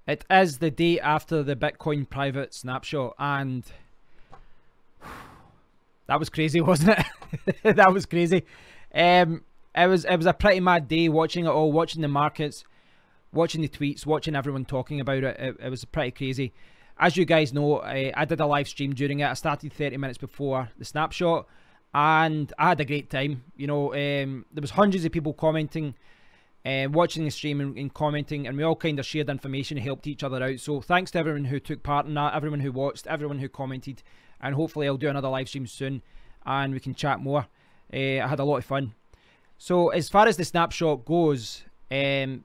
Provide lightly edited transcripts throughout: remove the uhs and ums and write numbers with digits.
It is the day after the Bitcoin private snapshot, and that was crazy, wasn't it? That was crazy. It was a pretty mad day watching it all, watching the markets, watching the tweets, watching everyone talking about it. It was pretty crazy. As you guys know, I did a live stream during it. I started 30 minutes before the snapshot, and I had a great time. You know, there was hundreds of people commenting, watching the stream and commenting, and we all kind of shared information and helped each other out. So thanks to everyone who took part in that, everyone who watched, everyone who commented, and hopefully I'll do another live stream soon and we can chat more. I had a lot of fun. So as far as the snapshot goes, you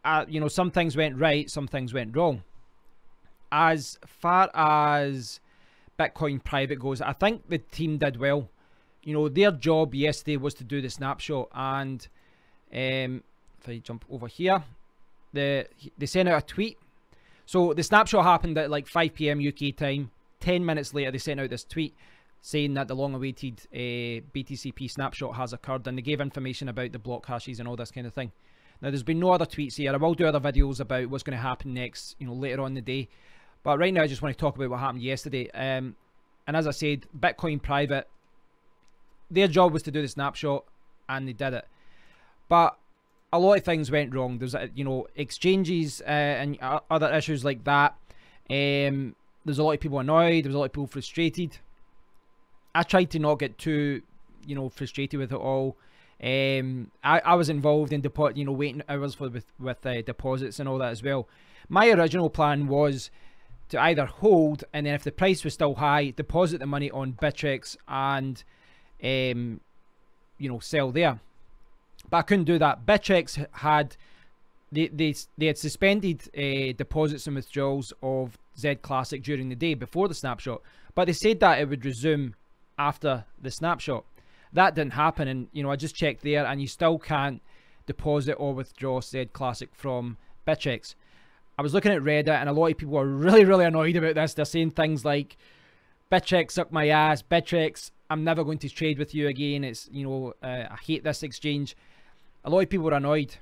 know, some things went right, some things went wrong. As far as Bitcoin private goes, I think the team did well. You know, their job yesterday was to do the snapshot, and if I jump over here, they sent out a tweet. So the snapshot happened at like 5 PM UK time. 10 minutes later, they sent out this tweet saying that the long-awaited BTCP snapshot has occurred, and they gave information about the block hashes and all this kind of thing. Now, there's been no other tweets here. I will do other videos about what's going to happen next, you know, later on in the day. But right now, I just want to talk about what happened yesterday. And as I said, Bitcoin private, their job was to do the snapshot, and they did it. But a lot of things went wrong. There's, you know, exchanges and other issues like that. There's a lot of people annoyed. There's a lot of people frustrated. I tried to not get too, you know, frustrated with it all. I was involved in you know, waiting hours for with deposits and all that as well. My original plan was to either hold, and then if the price was still high, deposit the money on Bittrex and you know, sell there. But I couldn't do that. Bittrex had they had suspended deposits and withdrawals of Z Classic during the day before the snapshot, but they said that it would resume after the snapshot. That didn't happen, and you know, I just checked there, and you still can't deposit or withdraw Z Classic from Bittrex. I was looking at Reddit, and a lot of people are really annoyed about this. They're saying things like, Bittrex suck my ass, Bittrex, I'm never going to trade with you again. It's, you know, I hate this exchange. A lot of people were annoyed.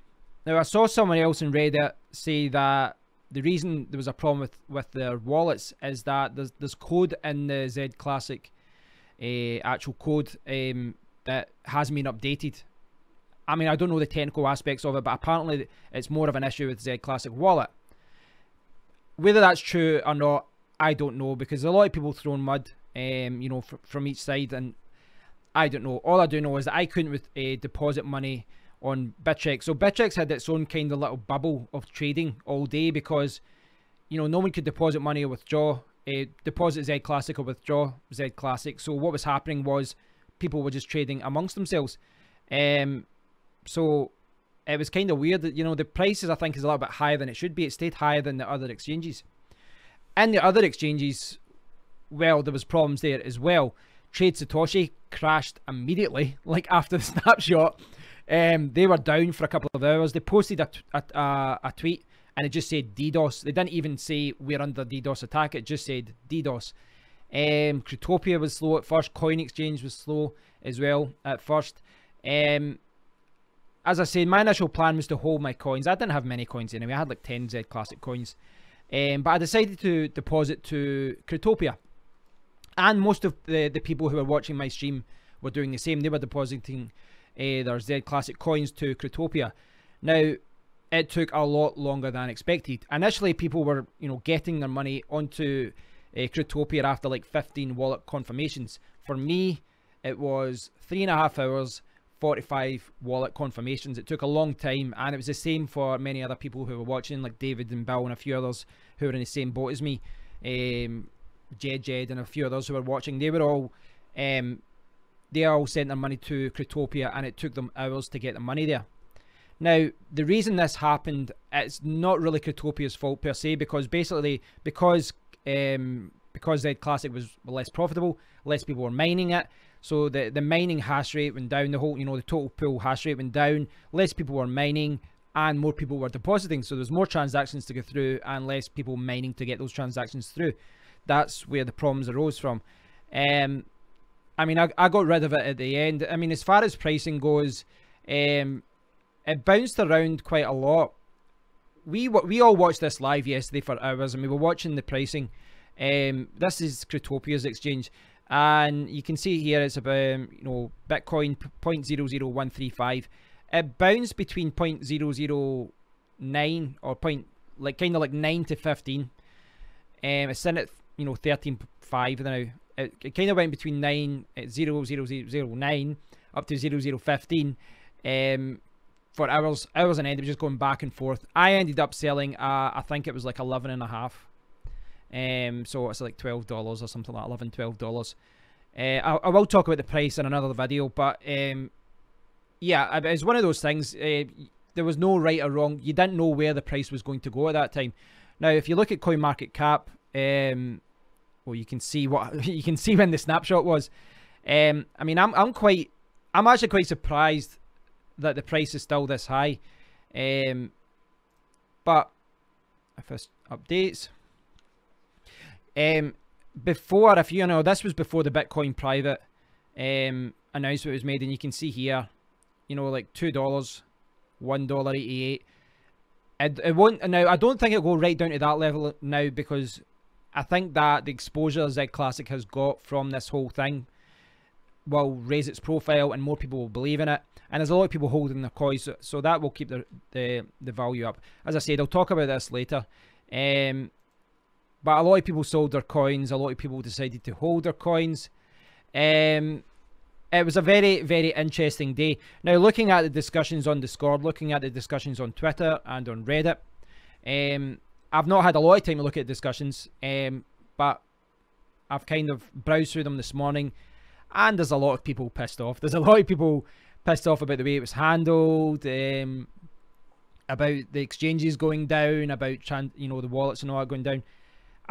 Now, I saw someone else in Reddit say that the reason there was a problem with their wallets is that there's code in the Z Classic, actual code that hasn't been updated. I mean, I don't know the technical aspects of it, but apparently it's more of an issue with Z Classic wallet. Whether that's true or not, I don't know, because a lot of people throwing mud, you know, from each side, and I don't know. All I do know is that I couldn't deposit money on Bittrex. So Bittrex had its own kind of little bubble of trading all day, because, you know, no one could deposit money or withdraw, deposit Z Classic or withdraw Z Classic. So what was happening was people were just trading amongst themselves. So it was kind of weird that, you know, the prices I think is a little bit higher than it should be. It stayed higher than the other exchanges. And the other exchanges, well, there was problems there as well. Trade Satoshi crashed immediately, like after the snapshot. They were down for a couple of hours. They posted a tweet, and it just said DDoS. They didn't even say we're under DDoS attack. It just said DDoS. Cryptopia was slow at first. Coin Exchange was slow as well at first. As I said, my initial plan was to hold my coins. I didn't have many coins anyway. I had like 10 Z Classic coins. But I decided to deposit to Cryptopia. And most of the people who were watching my stream were doing the same. They were depositing their Z Classic coins to Cryptopia. Now, it took a lot longer than expected. Initially, people were, you know, getting their money onto Cryptopia after like 15 wallet confirmations. For me, it was 3.5 hours, 45 wallet confirmations. It took a long time, and it was the same for many other people who were watching, like David and Bill and a few others who were in the same boat as me. Jed and a few others who were watching. They all sent their money to Cryptopia, and it took them hours to get the money there. Now, the reason this happened, it's not really Cryptopia's fault per se, because basically, because Z Classic was less profitable, less people were mining it. So the mining hash rate went down, the whole, you know, the total pool hash rate went down, less people were mining, and more people were depositing. So there's more transactions to go through and less people mining to get those transactions through. That's where the problems arose from. I mean, I got rid of it at the end. I mean, as far as pricing goes, it bounced around quite a lot. we all watched this live yesterday for hours, and we were watching the pricing. This is Cryptopia's exchange, and you can see here it's about Bitcoin 0.00135. It bounced between 0.009 or kind of like 9 to 15. It's in at 13.5 now. It kind of went between 9 at 0.0009 up to 0.015 for hours on end. It was just going back and forth. I ended up selling I think it was like 11.5. So it's like $12 or something like $11-12. I will talk about the price in another video, but yeah, it's one of those things. There was no right or wrong. You didn't know where the price was going to go at that time. Now, if you look at CoinMarketCap, well, you can see what you can see when the snapshot was. I mean, I'm actually quite surprised that the price is still this high. But if it updates, before, if you know, this was before the Bitcoin private announcement was made, and you can see here, like $2, $1.88. It won't now. I don't think it'll go right down to that level now, because I think that the exposure Zed Classic has got from this whole thing will raise its profile, and more people will believe in it. And there's a lot of people holding their coins, so that will keep the value up. As I said, I'll talk about this later. But a lot of people sold their coins. A lot of people decided to hold their coins. It was a very, very interesting day. Now, looking at the discussions on Discord, looking at the discussions on Twitter and on Reddit, I've not had a lot of time to look at discussions, but I've kind of browsed through them this morning, and there's a lot of people pissed off. There's a lot of people pissed off about the way it was handled, about the exchanges going down, about the wallets and all that going down.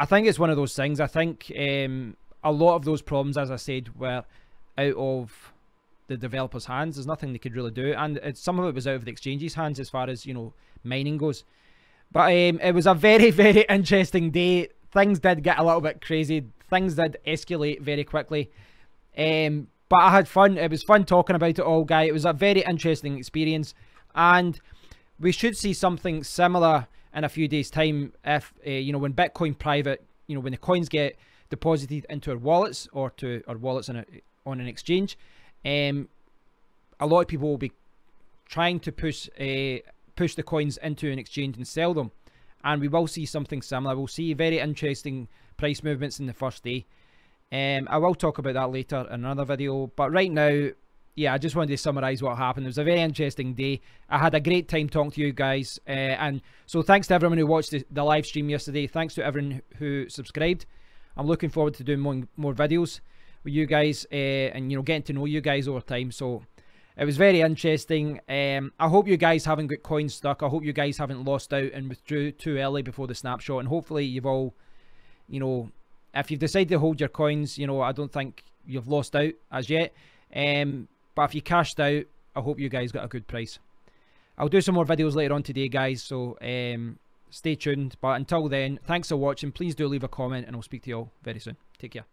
I think it's one of those things. I think a lot of those problems, as I said, were out of the developers' hands. There's nothing they could really do, and some of it was out of the exchanges' hands as far as mining goes. But it was a very, very interesting day. Things did get a little bit crazy. Things did escalate very quickly. But I had fun. It was fun talking about it all, guy. It was a very interesting experience, and we should see something similar in a few days' time if when Bitcoin private, when the coins get deposited into our wallets or to our wallets on an exchange. A lot of people will be trying to push the coins into an exchange and sell them, and we will see something similar. We'll see very interesting price movements in the first day. I will talk about that later in another video, but right now, yeah, I just wanted to summarize what happened. It was a very interesting day. I had a great time talking to you guys, and so thanks to everyone who watched the live stream yesterday. Thanks to everyone who subscribed. I'm looking forward to doing more videos with you guys, and getting to know you guys over time. So it was very interesting. I hope you guys haven't got coins stuck. I hope you guys haven't lost out and withdrew too early before the snapshot, and hopefully you've all, if you've decided to hold your coins, I don't think you've lost out as yet. But if you cashed out, I hope you guys got a good price. I'll do some more videos later on today, guys, so stay tuned. But until then, thanks for watching. Please do leave a comment, and I'll speak to you all very soon. Take care.